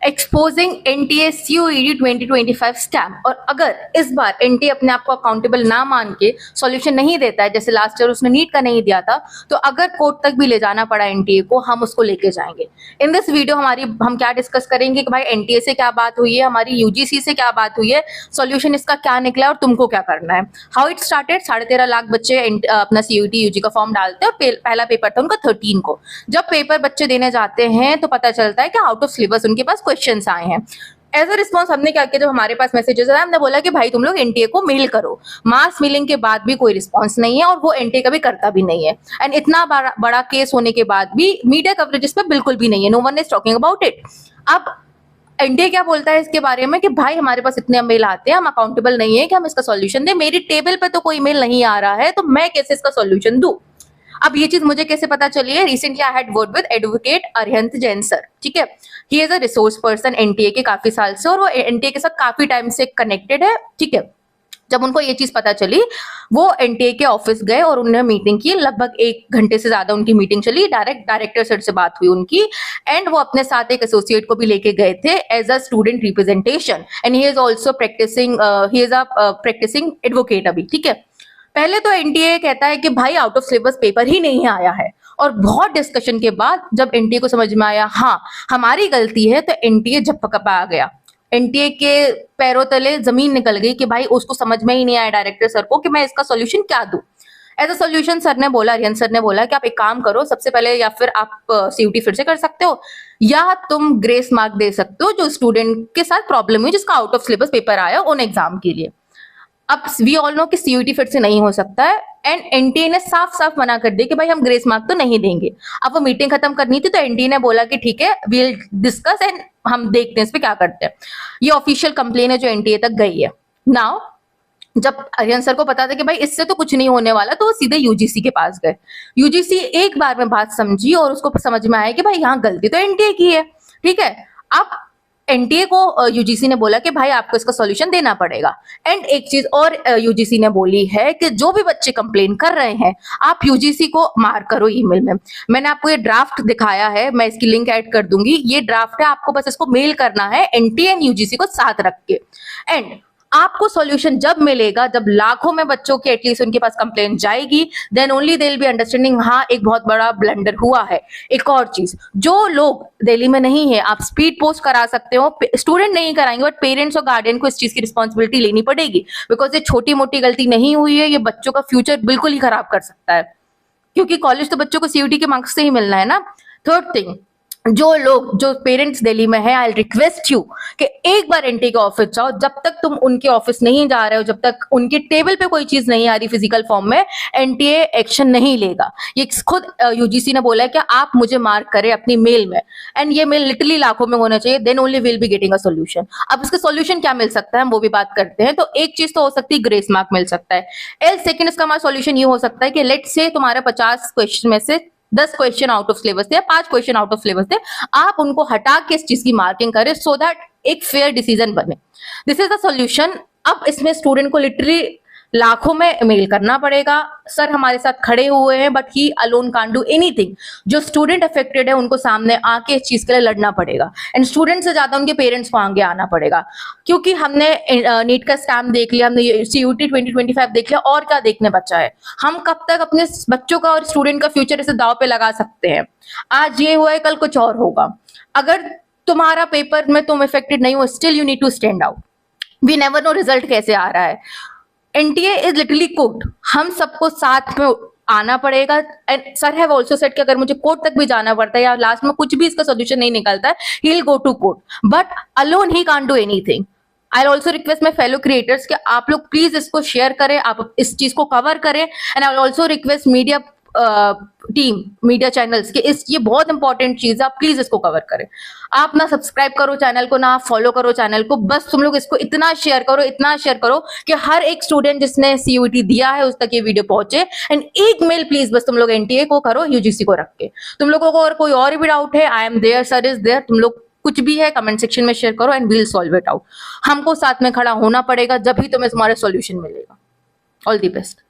Exposing NTA CUET 2025 stamp. और अगर इस बार एनटीए अपने आप को अकाउंटेबल ना मान के सॉल्यूशन नहीं देता है, जैसे लास्ट ईयर उसने नीट का नहीं दिया था, तो अगर कोर्ट तक भी ले जाना पड़ा एनटीए को, हम उसको लेके जाएंगे। इन दिस वीडियो हम क्या डिस्कस करेंगे कि भाई एनटीए से क्या बात हुई है, हमारी यूजीसी से क्या बात हुई है, सॉल्यूशन इसका क्या निकला और तुमको क्या करना है। How it started. 13.5 लाख बच्चे अपना सीयूईटी यूजी का फॉर्म डालते हैं और पहला पेपर था उनका 13 को। जब पेपर बच्चे देने जाते हैं तो पता चलता है कि आउट ऑफ सिलेबस उनके पास क्वेश्चंस आए हैं। एज अ रिस्पॉन्स हमने क्या किया, जब हमारे पास मैसेजेस आए हमने बोला कि भाई तुम लोग एनटीए को मेल करो। मास मेलिंग के बाद भी कोई रिस्पॉन्स नहीं है और वो एनटीए कभी करता भी नहीं है। एंड इतना बड़ा केस होने के बाद भी मीडिया कवरेज इस पर बिल्कुल भी नहीं है। No one is talking about it. अब एनटीए क्या बोलता है इसके बारे में कि भाई हमारे पास इतने मेल आते हैं, हम अकाउंटेबल नहीं है कि हम इसका सॉल्यूशन दें। मेरी टेबल पे तो कोई मेल नहीं आ रहा है, तो मैं कैसे इसका सॉल्यूशन दूं। अब ये चीज मुझे कैसे पता चली है, recently I had word with advocate Arihant Jain sir. ठीक है, he is a resource person NTA के काफी साल से और वो एनटीए के साथ काफी टाइम से कनेक्टेड है। ठीक है, जब उनको ये चीज पता चली वो एनटीए के ऑफिस गए और उन्होंने मीटिंग की। लगभग 1 घंटे से ज्यादा उनकी मीटिंग चली। डायरेक्टर सर से बात हुई उनकी एंड वो अपने साथ एक एसोसिएट को भी लेके गए थे as a student representation. And he is also practising advocate अभी। ठीक है, पहले तो एनटीए कहता है कि भाई आउट ऑफ सिलेबस पेपर ही नहीं आया है, और बहुत डिस्कशन के बाद जब एनटीए को समझ में आया हाँ हमारी गलती है, तो एनटीए झपकपा आ गया। एनटीए के पैरों तले जमीन निकल गई कि भाई उसको समझ में ही नहीं आया डायरेक्टर सर को कि मैं इसका सॉल्यूशन क्या दूं। एज अ सॉल्यूशन सर ने बोला, अरिहंत सर ने बोला कि आप एक काम करो, सबसे पहले या फिर आप सीयूटी फिर से कर सकते हो या तुम ग्रेस मार्क दे सकते हो जो स्टूडेंट के साथ प्रॉब्लम हुई जिसका आउट ऑफ सिलेबस पेपर आया उन एग्जाम के लिए। अब वी ऑल नो कि सीयूटी फिर से नहीं हो सकता है एंड एनटीए ने साफ साफ मना कर दिया कि भाई हम ग्रेस मार्क तो नहीं देंगे। अब वो मीटिंग खत्म करनी थी तो एनटीए ने बोला कि ठीक है वील डिस्कस एंड हम देखते हैं इस पे क्या करते हैं। ये ऑफिशियल कंप्लेन है जो एनटीए तक गई है। नाउ जब अरिहंत सर को पता था कि भाई इससे तो कुछ नहीं होने वाला, तो वो सीधे यूजीसी के पास गए। यूजीसी एक बार में बात समझी और उसको समझ में आया कि भाई यहाँ गलती तो एनटीए की है। ठीक है, अब एनटीए को यूजीसी ने बोला कि भाई आपको इसका सॉल्यूशन देना पड़ेगा। एंड एक चीज और यूजीसी ने बोली है कि जो भी बच्चे कंप्लेन कर रहे हैं आप यूजीसी को मार करो ईमेल में। मैंने आपको ये ड्राफ्ट दिखाया है, मैं इसकी लिंक ऐड कर दूंगी। ये ड्राफ्ट है, आपको बस इसको मेल करना है एनटीए एंड यूजीसी को साथ रख के। एंड आपको सॉल्यूशन जब मिलेगा जब लाखों में बच्चों की एटलीस्ट उनके पास कंप्लेन जाएगी, then only they will be understanding हाँ एक बहुत बड़ा ब्लंडर हुआ है। एक और चीज, जो लोग दिल्ली में नहीं है आप स्पीड पोस्ट करा सकते हो, स्टूडेंट नहीं कराएंगे बट पेरेंट्स और गार्डियन को इस चीज की रिस्पॉन्सिबिलिटी लेनी पड़ेगी, बिकॉज ये छोटी मोटी गलती नहीं हुई है, ये बच्चों का फ्यूचर बिल्कुल ही खराब कर सकता है, क्योंकि कॉलेज तो बच्चों को सीयूटी के मार्क्स से ही मिलना है ना। थर्ड थिंग, जो पेरेंट्स दिल्ली में है, आई रिक्वेस्ट यू कि एक बार एनटीए के ऑफिस जाओ। जब तक तुम उनके ऑफिस नहीं जा रहे हो, जब तक उनके टेबल पे कोई चीज नहीं आ रही फिजिकल फॉर्म में, एनटीए एक्शन नहीं लेगा। ये खुद यूजीसी ने बोला है कि आप मुझे मार्क करें अपनी मेल में, एंड ये मेल लिटरली लाखों में होना चाहिए, then only will be getting a solution. अब इसका सोल्यूशन क्या मिल सकता है हम वो भी बात करते हैं। तो एक चीज तो हो सकती है ग्रेस मार्क मिल सकता है। एल सेकेंड इसका हमारा सोल्यूशन ये हो सकता है कि लेट्स से तुम्हारे 50 क्वेश्चन में से 10 क्वेश्चन आउट ऑफ सिलेबस थे, 5 क्वेश्चन आउट ऑफ सिलेबस थे, आप उनको हटा के इस चीज की मार्किंग करें सो दैट एक फेयर डिसीजन बने। This is the solution. अब इसमें स्टूडेंट को लिटरली लाखों में मेल करना पड़ेगा, सर हमारे साथ खड़े हुए हैं but he alone can't do anything. जो स्टूडेंट अफेक्टेड है उनको सामने आके इस चीज के लिए लड़ना पड़ेगा एंड स्टूडेंट से ज्यादा उनके पेरेंट्स को आगे आना पड़ेगा, क्योंकि हमने नीट का स्कैम देख लिया, हमने सीयूटी 2025 देख लिया, और क्या देखने बचा है। हम कब तक अपने बच्चों का और स्टूडेंट का फ्यूचर इसे दाव पे लगा सकते हैं। आज ये हुआ है कल कुछ और होगा। अगर तुम्हारा पेपर में तुम इफेक्टेड नहीं हो, still you need to stand out. We never know result कैसे आ रहा है। एनटीए इज लिटरली कुक्ड, हम सबको साथ में आना पड़ेगा। And sir have also said कि अगर मुझे कोर्ट तक भी जाना पड़ता है या लास्ट में कुछ भी इसका सॉल्यूशन नहीं निकलता है, he will go to court, but alone he can't do anything. I also request my fellow creators कि आप लोग प्लीज इसको शेयर करें, आप इस चीज को कवर करें। And I also request media team, media channels के ये बहुत इंपॉर्टेंट चीज है, आप प्लीज इसको कवर करें। आप ना सब्सक्राइब करो चैनल को, ना फॉलो करो चैनल को, बस तुम लोग इसको इतना शेयर करो कि हर एक स्टूडेंट जिसने सीयूटी दिया है उस तक ये वीडियो पहुंचे। एंड एक मेल प्लीज बस तुम लोग एनटीए को करो, यूजीसी को रख के। तुम लोगों को और कोई और भी डाउट है, I am there, sir is there, तुम लोग कुछ भी है कमेंट सेक्शन में शेयर करो and we'll solve it out. हमको साथ में खड़ा होना पड़ेगा, जब ही तुम्हें तुम्हारा सॉल्यूशन मिलेगा। All the best.